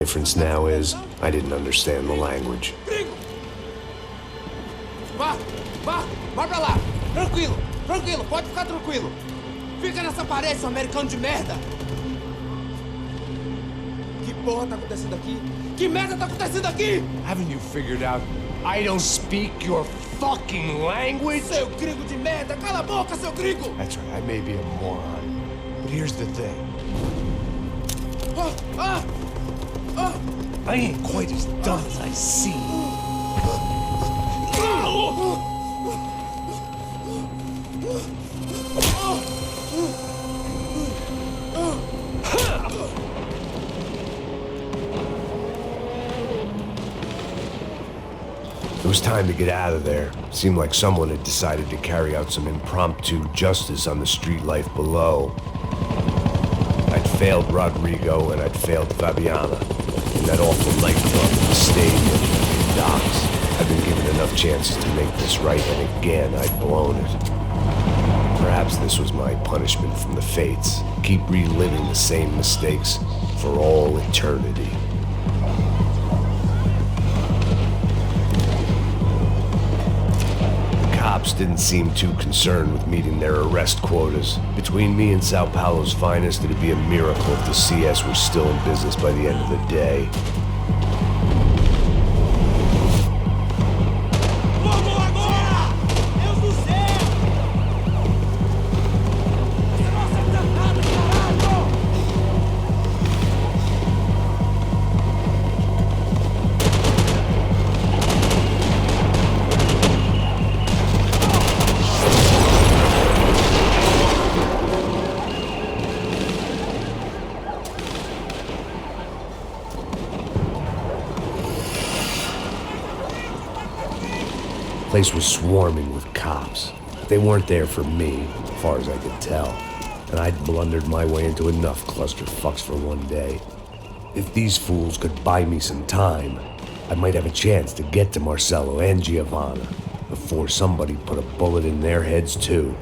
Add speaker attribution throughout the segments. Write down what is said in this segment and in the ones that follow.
Speaker 1: Difference now is, I didn't understand the language.
Speaker 2: Gringo! Vai pra lá! Tranquilo, pode ficar tranquilo. Fica nessa parede, seu americano de merda! Que porra tá acontecendo aqui? Que merda tá acontecendo aqui?
Speaker 3: Haven't you figured out I don't speak your fucking language?
Speaker 2: Seu gringo de merda! Cala a boca, seu gringo!
Speaker 3: That's right, I may be a moron, but here's the thing. I ain't quite as dumb as I seem.
Speaker 1: It was time to get out of there. Seemed like someone had decided to carry out some impromptu justice on the street life below. I'd failed Rodrigo and I'd failed Fabiana. In that awful nightclub, the stadium, the docks. I'd been given enough chances to make this right, and again I'd blown it. Perhaps this was my punishment from the fates. Keep reliving the same mistakes for all eternity. Cops didn't seem too concerned with meeting their arrest quotas. Between me and Sao Paulo's finest, it'd be a miracle if the CS were still in business by the end of the day. The place was swarming with cops. They weren't there for me, as far as I could tell, and I'd blundered my way into enough clusterfucks for one day. If these fools could buy me some time, I might have a chance to get to Marcello and Giovanna before somebody put a bullet in their heads too.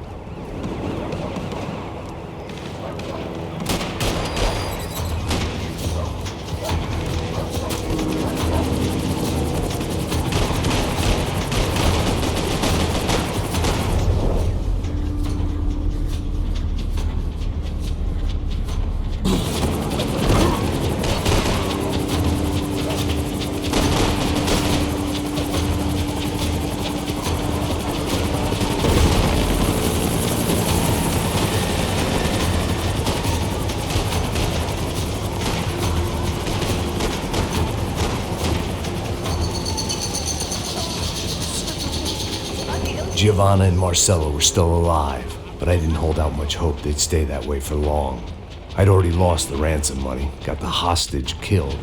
Speaker 1: Giovanna and Marcello were still alive, but I didn't hold out much hope they'd stay that way for long. I'd already lost the ransom money, got the hostage killed.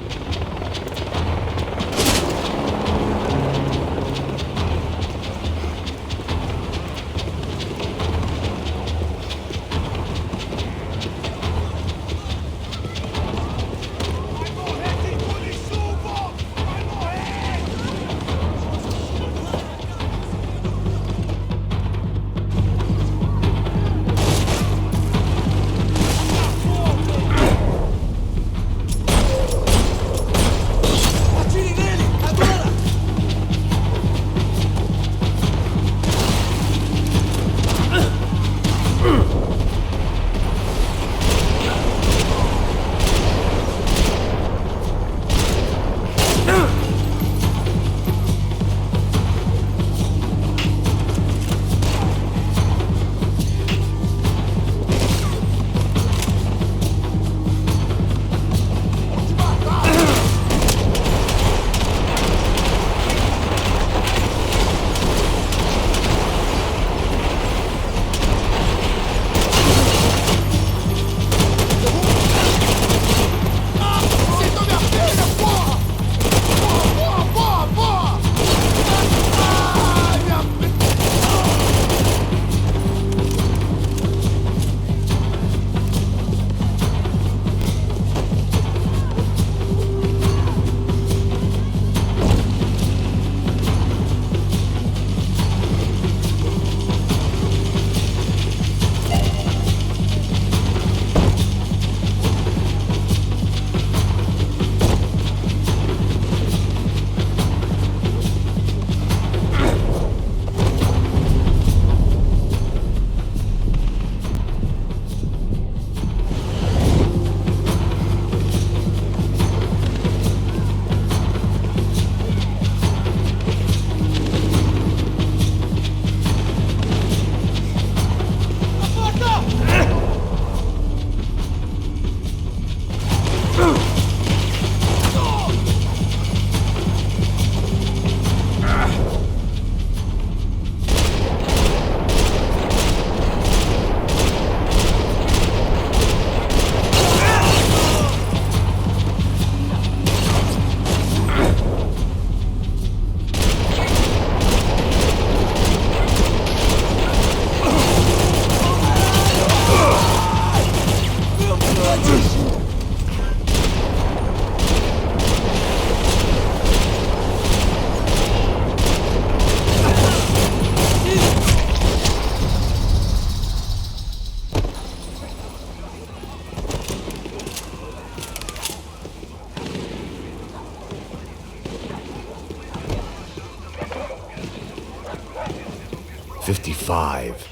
Speaker 1: 55.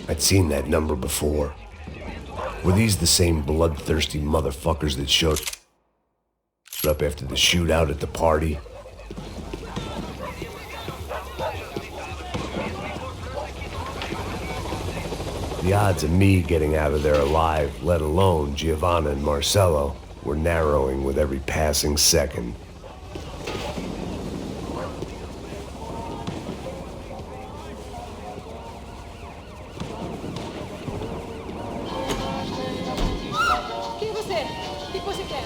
Speaker 1: I'd seen that number before. Were these the same bloodthirsty motherfuckers that showed up after the shootout at the party? The odds of me getting out of there alive, let alone Giovanna and Marcello, were narrowing with every passing second.
Speaker 4: O que você quer?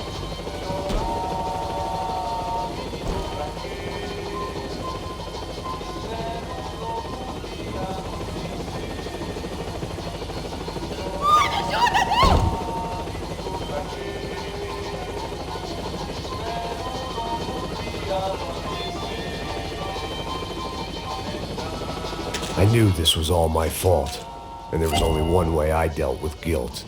Speaker 1: I knew this was all my fault, and there was only one way I dealt with guilt.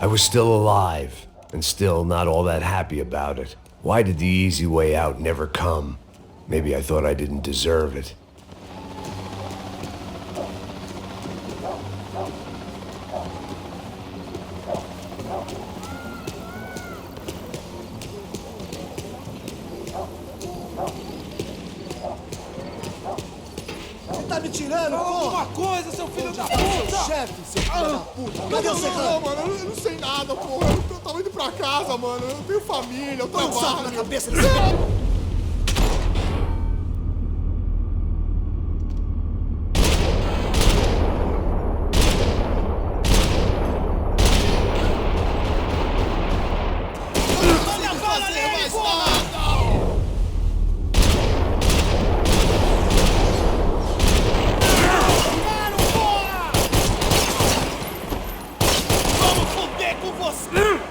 Speaker 1: I was still alive, and still not all that happy about it. Why did the easy way out never come? Maybe I thought I didn't deserve it.
Speaker 2: Tá me tirando, porra! Alguma coisa, seu filho da puta! Chefe, seu filho da puta! Cadê o secreto?
Speaker 5: Não, mano, eu não sei nada, porra. Eu tava indo pra casa, mano. Eu tenho família, eu
Speaker 2: Põe um saco na
Speaker 5: trabalho.
Speaker 2: cabeça desse cara!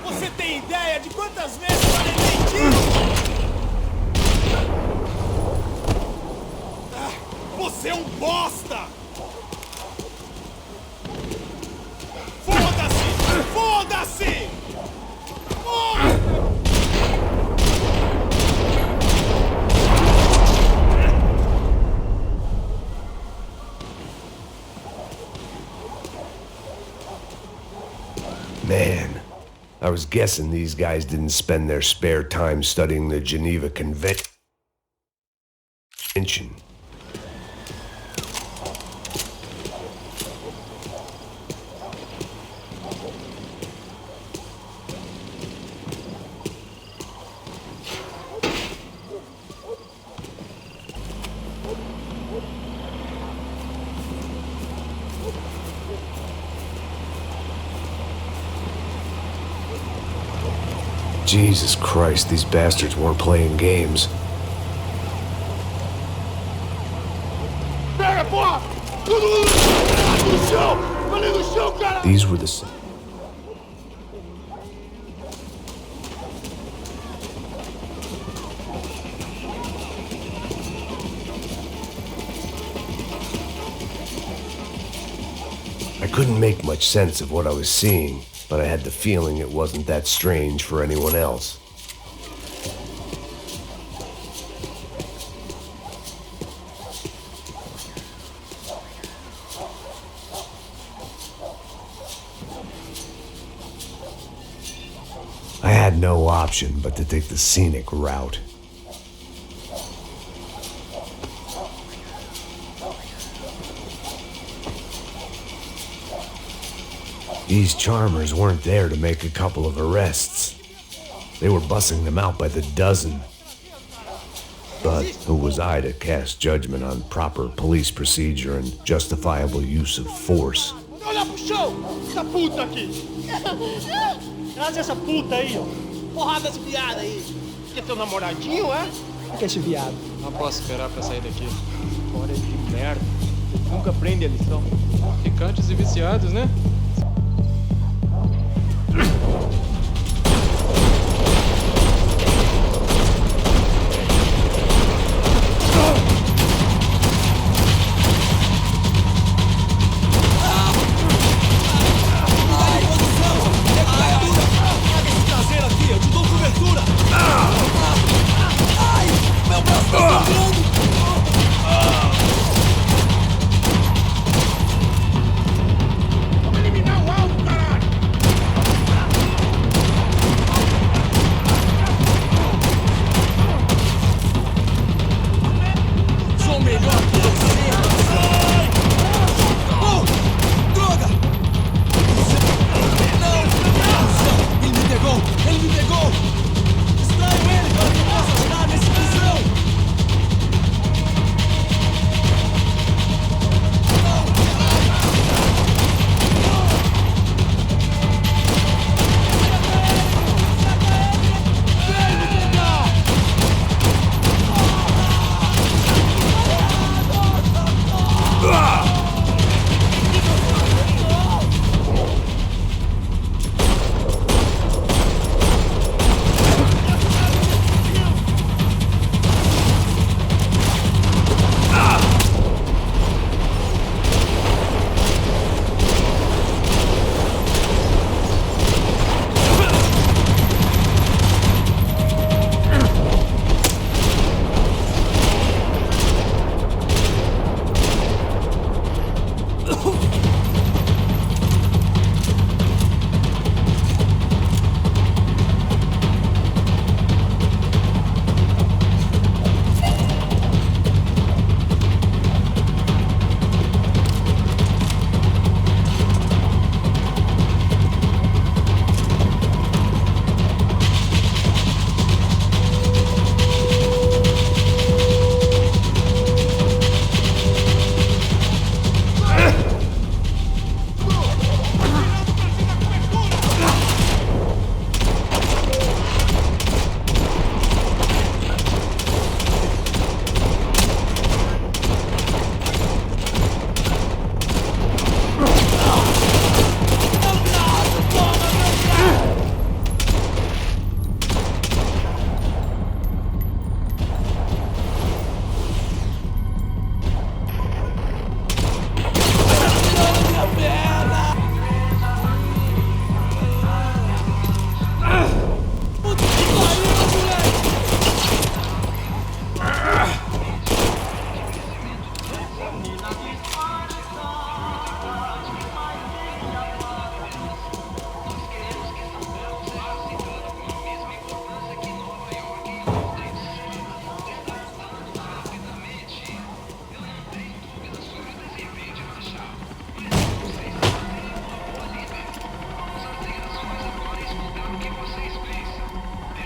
Speaker 6: Você tem ideia de quantas vezes eu falei mentira? Você é um bosta! Foda-se! Foda-se!
Speaker 1: Man, I was guessing these guys didn't spend their spare time studying the Geneva Convention. Jesus Christ, these bastards weren't playing games.
Speaker 5: Pega, porra! Tudo no chão! Ali no chão, cara!
Speaker 1: These were the... couldn't make much sense of what I was seeing, but I had the feeling it wasn't that strange for anyone else. I had no option but to take the scenic route. These charmers weren't there to make a couple of arrests. They were bussing them out by the dozen. But who was I to cast judgment on proper police procedure and justifiable use of force?
Speaker 6: Olha pro chão! Essa puta aqui! Traz essa puta aí, ó. Porrada desse viado aí. Que é teu namoradinho, é?
Speaker 4: O que é esse viado?
Speaker 7: Não posso esperar pra sair daqui.
Speaker 4: Fora de merda. Você nunca aprende a lição.
Speaker 7: Picantes e viciados, né?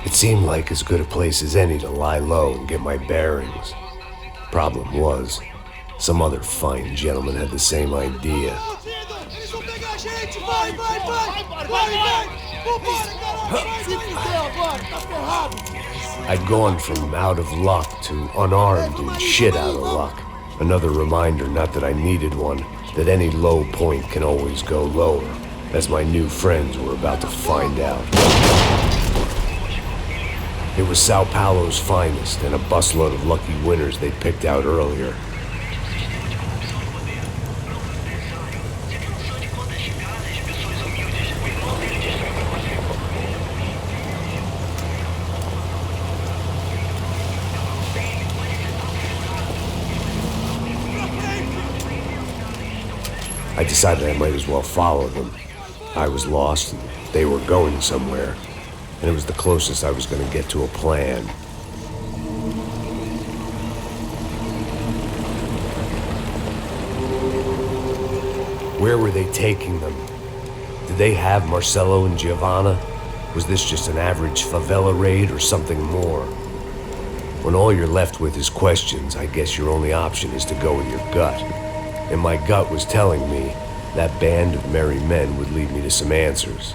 Speaker 1: It seemed like as good a place as any to lie low and get my bearings. Problem was, some other fine gentleman had the same idea.
Speaker 6: Eles vão pegar a gente! Vai, vai, vai! Vai, vai! Vambora, caralho! Se fudeu agora, tá ferrado!
Speaker 1: I'd gone from out of luck to unarmed and shit out of luck. Another reminder, not that I needed one, that any low point can always go lower, as my new friends were about to find out. It was Sao Paulo's finest and a busload of lucky winners they'd picked out earlier. I decided I might as well follow them. I was lost, and they were going somewhere, and it was the closest I was going to get to a plan. Where were they taking them? Did they have Marcelo and Giovanna? Was this just an average favela raid or something more? When all you're left with is questions, I guess your only option is to go with your gut. And my gut was telling me that band of merry men would lead me to some answers.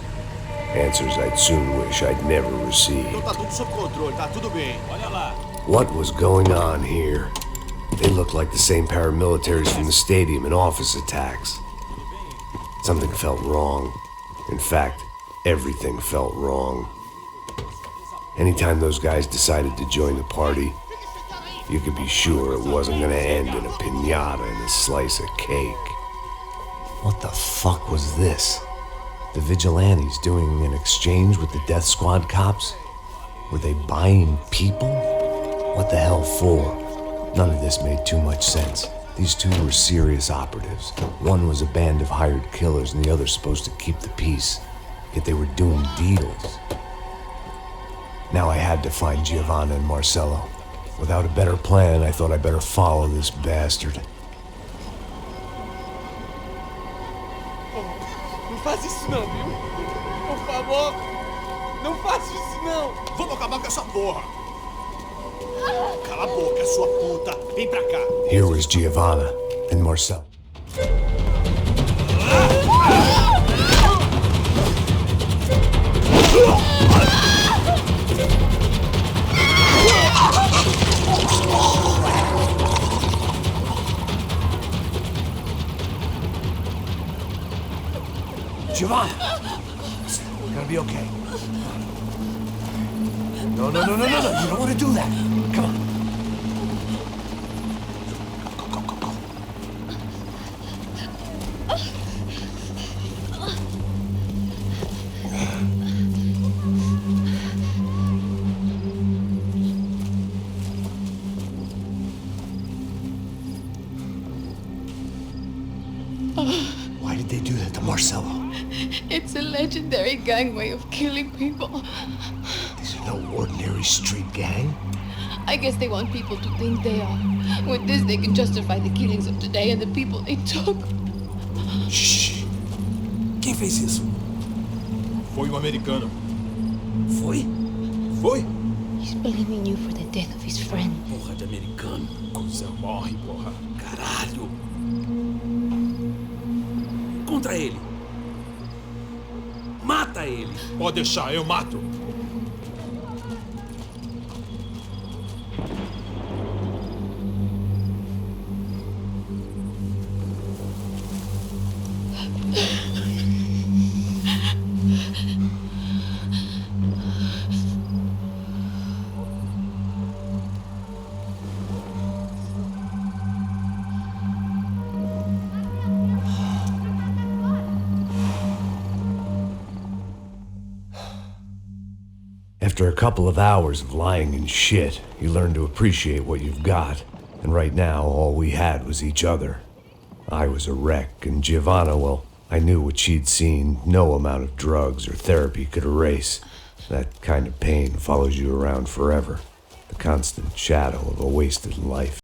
Speaker 1: Answers I'd soon wish I'd never received.
Speaker 2: Tá tudo sob controle, tá tudo bem. Olha lá.
Speaker 1: What was going on here? They looked like the same paramilitaries from the stadium in office attacks. Something felt wrong. In fact, everything felt wrong. Anytime those guys decided to join the party, you could be sure it wasn't gonna end in a piñata and a slice of cake. What the fuck was this? The vigilantes doing an exchange with the death squad cops? Were they buying people? What the hell for? None of this made too much sense. These two were serious operatives. One was a band of hired killers and the other supposed to keep the peace. Yet they were doing deals. Now I had to find Giovanna and Marcelo. Without a better plan, I thought I better follow this bastard.
Speaker 6: Não faz isso não, viu? Por favor, não faça isso não.
Speaker 2: Vamos acabar com essa porra. Cala a boca, sua puta. Vem pra cá.
Speaker 1: Here was Giovanna and Marcelo. Giovanna! Listen, we're gonna be okay. No. You don't want to do that. Come on. Go. Why did they do that to Marcelo?
Speaker 8: It's a legendary gang way of killing people.
Speaker 1: These are no ordinary street gang.
Speaker 8: I guess they want people to think they are. With this, they can justify the killings of today and the people they took.
Speaker 2: Shh. Quem fez isso? Foi um americano. Foi?
Speaker 8: He's blaming you for the death of his friend.
Speaker 2: Porra de americano. Cusão, morre, porra. Caralho. Contra ele. Mata ele. Pode deixar, eu mato.
Speaker 1: After a couple of hours of lying in shit, you learn to appreciate what you've got. And right now, all we had was each other. I was a wreck, and Giovanna, well, I knew what she'd seen no amount of drugs or therapy could erase. That kind of pain follows you around forever. The constant shadow of a wasted life.